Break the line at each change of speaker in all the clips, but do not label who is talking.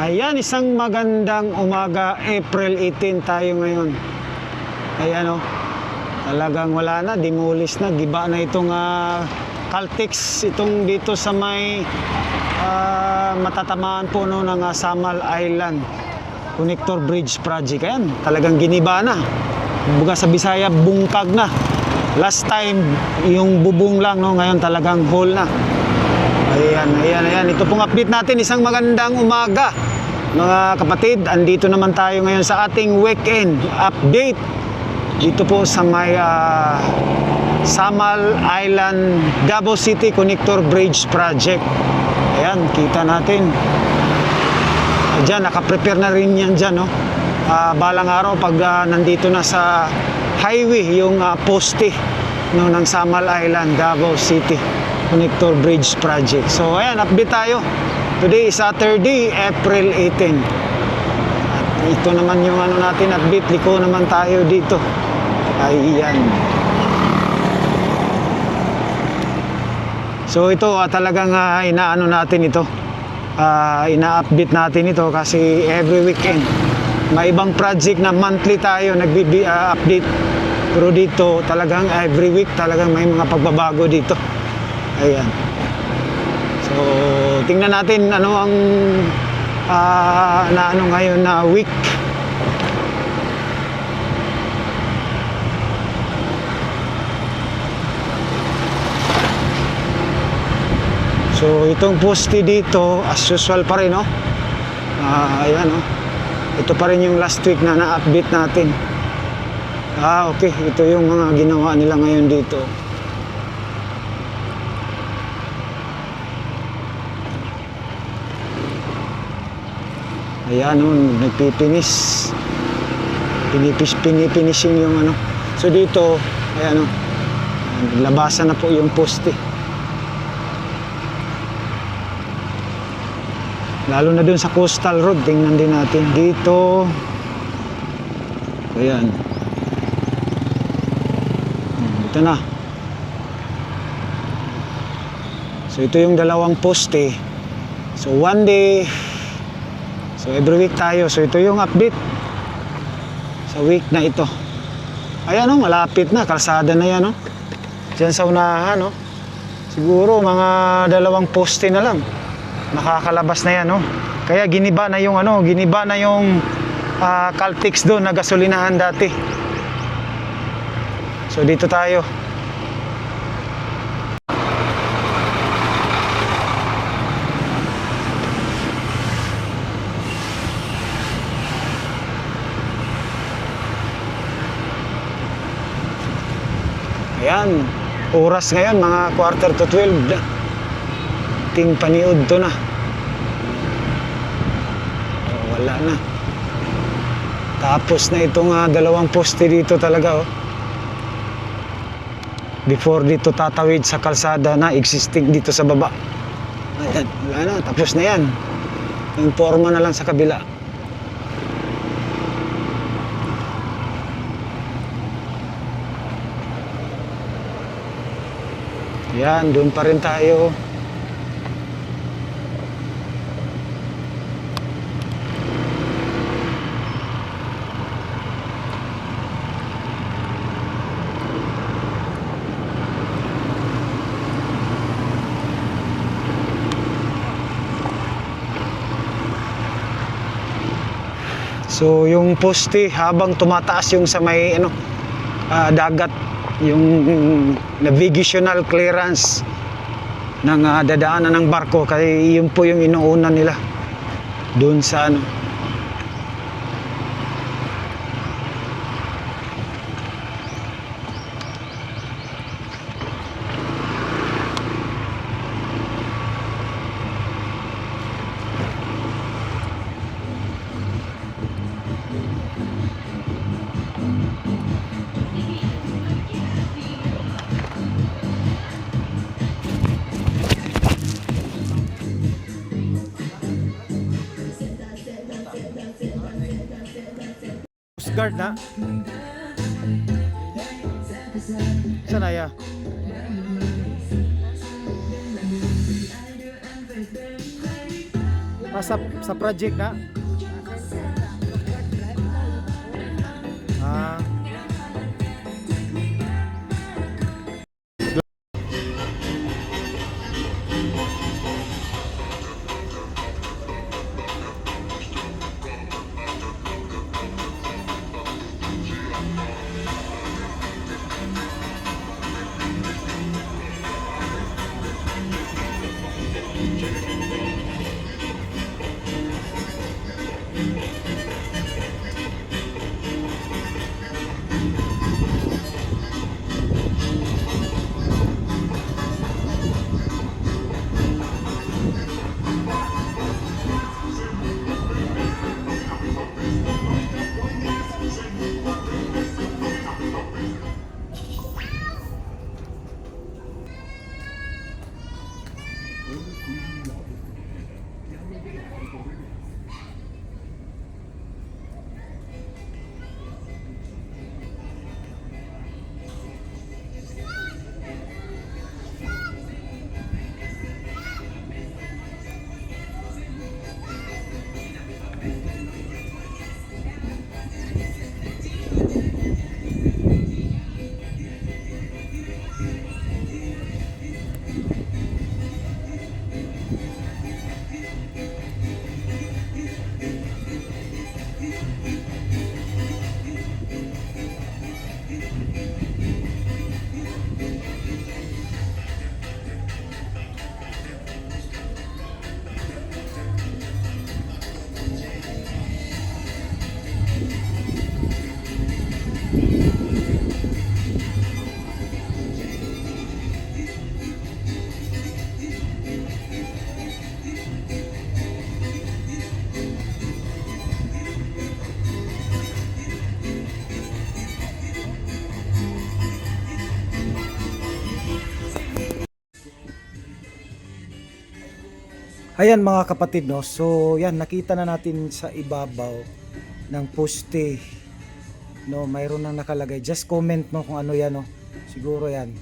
Ayan, isang magandang umaga, April 18 tayo ngayon. Ayan o, talagang wala na, demolish na, giba na itong Caltex, itong dito sa may matatamaan po no, ng Samal Island Connector Bridge Project. Ayan, talagang giniba na. Buga sa Bisaya, bungkag na. Last time, yung bubong lang, no, ngayon talagang whole na. Ayan. Ito pong update natin. Isang magandang umaga, mga kapatid. Andito naman tayo ngayon sa ating weekend update. Dito po sa may Samal Island, Davao City Connector Bridge Project. Ayan, kita natin. Diyan, nakaprepare na rin yan dyan, no? Balang araw, pag nandito na sa highway, yung poste no, ng Samal Island, Davao City Connector Bridge Project. So ayan, update tayo. Today is Saturday, April 18. At ito naman yung ano natin, update. Liko naman tayo dito. Ayan. So ito talagang inaano natin ito. Ina-update natin ito kasi every weekend may ibang project na monthly tayo nag-update. Pero dito talagang every week talagang may mga pagbabago dito. Ayan. So, tingnan natin ano ang na ano ngayon na week. So, itong poste dito as usual pa rin, no? Ayan, no? Ito pa rin yung last week na na-update natin. Okay. Ito yung mga ginawa nila ngayon dito. Ayan, no, nagpipinis. Pinifinishing yung ano. So dito, ayan, no, labasan na po yung poste. Lalo na dun sa coastal road, tingnan din natin. Dito, ayan. Ito na. So ito yung dalawang poste. So one day, so every week tayo. So ito yung update sa week na ito. Ayan o, malapit na. Kalsada na yan o. Diyan sa unahan o. Siguro mga dalawang poste na lang. Makakalabas na yan o. Kaya giniba na yung ano, giniba na yung Caltex doon na gasolinahan dati. So dito tayo. Ayan, oras ngayon mga 11:45. Ting paniud to na. Wala na. Tapos na itong dalawang poste dito talaga oh. Before dito tatawid sa kalsada na existing dito sa baba. Ayan, wala na, tapos na yan. Yung forma na lang sa kabila. Yan, doon pa rin tayo. So, yung poste habang tumataas yung sa may ano, dagat, yung navigational clearance ng dadaanan ng barko, kaya yun po yung inuuna nila doon sa ano. Guard na. Sanaya. Sa project na? Ah. Ayan mga kapatid, no. So yan, nakita na natin sa ibabaw ng poste, no, mayroon nang nakalagay. Just comment, no, kung ano yan, no. Siguro yan.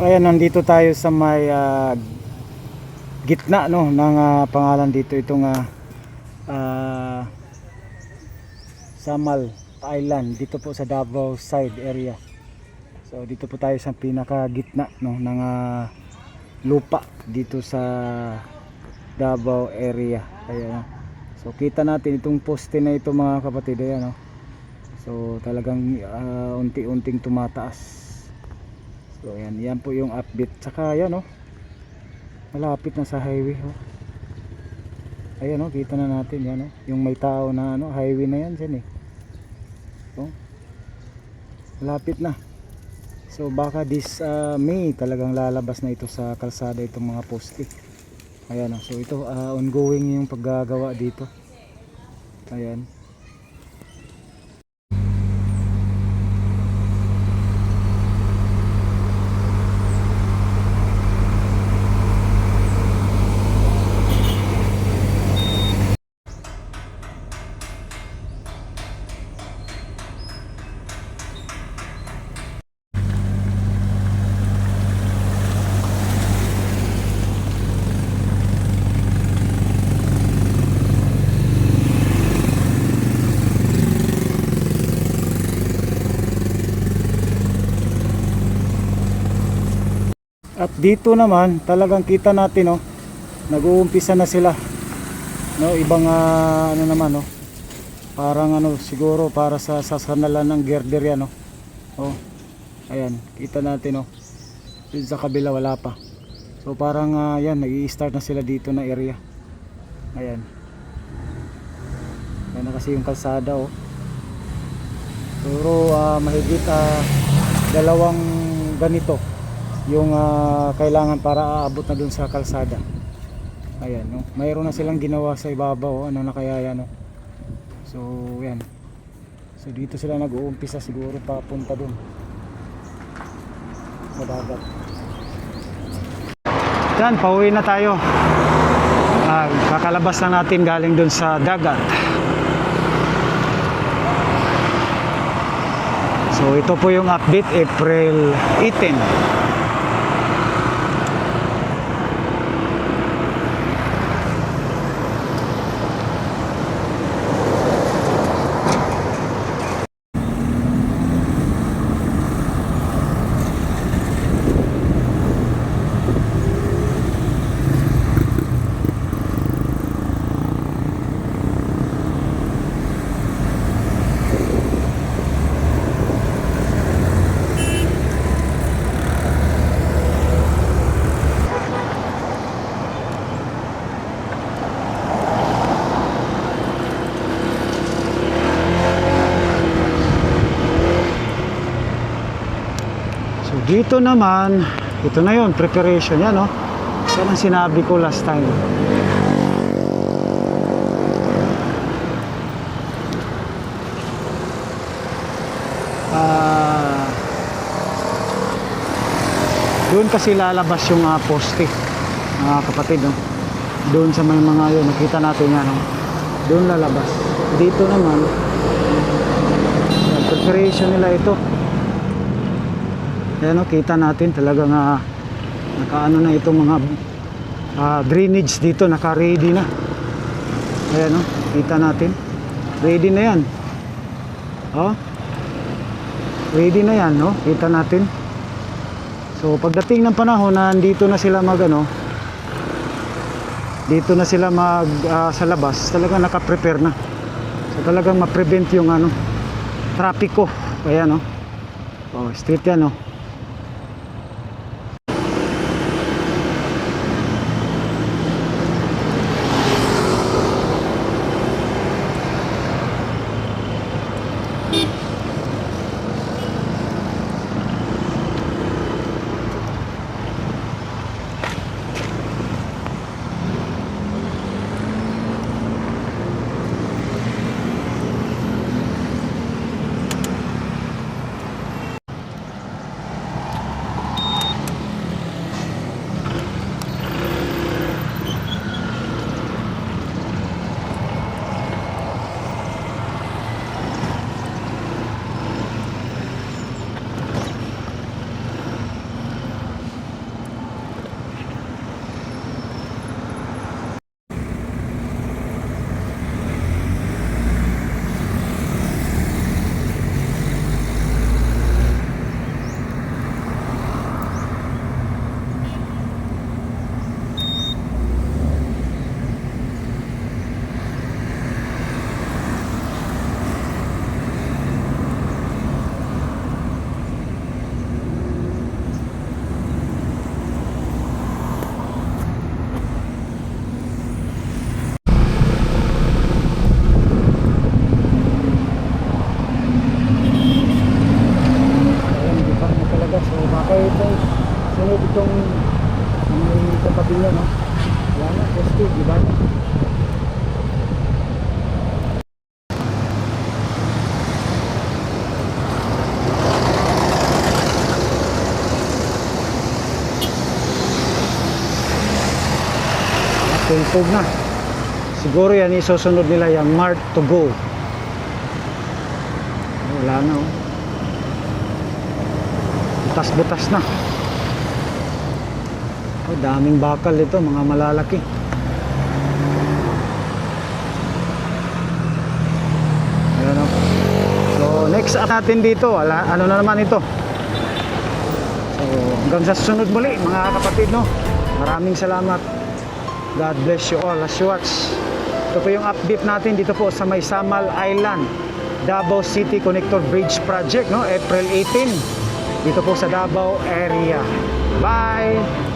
So ayan, nandito tayo sa may gitna, no, ng pangalan dito, itong Samal Island, dito po sa Davao side area. So dito po tayo sa pinaka gitna, no, ng lupa dito sa Davao area. Ayan, no. So kita natin itong poste na ito mga kapatid, ayan, no. So talagang unti-unting tumataas. So ayan, yan po yung update. Tsaka yan, oh, malapit na sa highway, oh. Ayan, oh, kita na natin yan, oh, yung may tao na ano, highway na yan dyan, eh. Oh, malapit na. So baka this May talagang lalabas na ito sa kalsada itong mga poste. Ayan, oh. So ito ongoing yung paggagawa dito. Ayan. At dito naman talagang kita natin, oh, nag-uumpisa na sila, no, ibang ano naman, no, parang ano siguro para sa sasanalan ng girder yan, no. Oh, ayan, kita natin, oh, dito sa kabila wala pa. So parang yan, nag-i-start na sila dito na area. Ayan, yan na kasi yung kalsada, oh. Pero mahigit dalawang ganito
yung kailangan para aabot na dun sa kalsada. Ayan, no? Mayroon na silang ginawa sa ibabaw, ano na kaya yan, no? So yan, so dito sila nag-uumpisa siguro papunta dun sa dagat.
Yan, pauwi na tayo. Kakalabas na natin galing dun sa dagat. So ito po yung update April 18. So dito naman, ito na yon, preparation yan, no? Yan ang sinabi ko last time. Doon kasi lalabas yung poste, mga kapatid, no? Doon sa may mga yun, nakita natin yan, no? Doon lalabas. Dito naman, yung preparation nila ito. Ayan, no? Kita natin talagang nakaano na itong mga drainage dito, naka-ready na. Ayan, no? Kita natin. Ready na yan. Oh. Ready na yan, no? Kita natin. So pagdating ng panahon na dito na sila dito na sila sa labas, talagang naka-prepare na. So talagang ma-prevent yung trapiko. Ayan, no? Oh, straight yan, no? Sunod itong may katabi niya, no? Yan na, poste, di ba? Tulpog na. Siguro yan isusunod nila yung mark to go. Wala na, oh. Butas-butas na. Oh, daming bakal ito, mga malalaki. Ayan, oh. So next up natin dito, ano na naman ito. So hanggang sa susunod muli mga kapatid, no? Maraming salamat. God bless you all as you watch. Ito po yung update natin dito po sa may Samal Island Davao City Connector Bridge Project, no? April 18 dito po sa Davao area. Bye!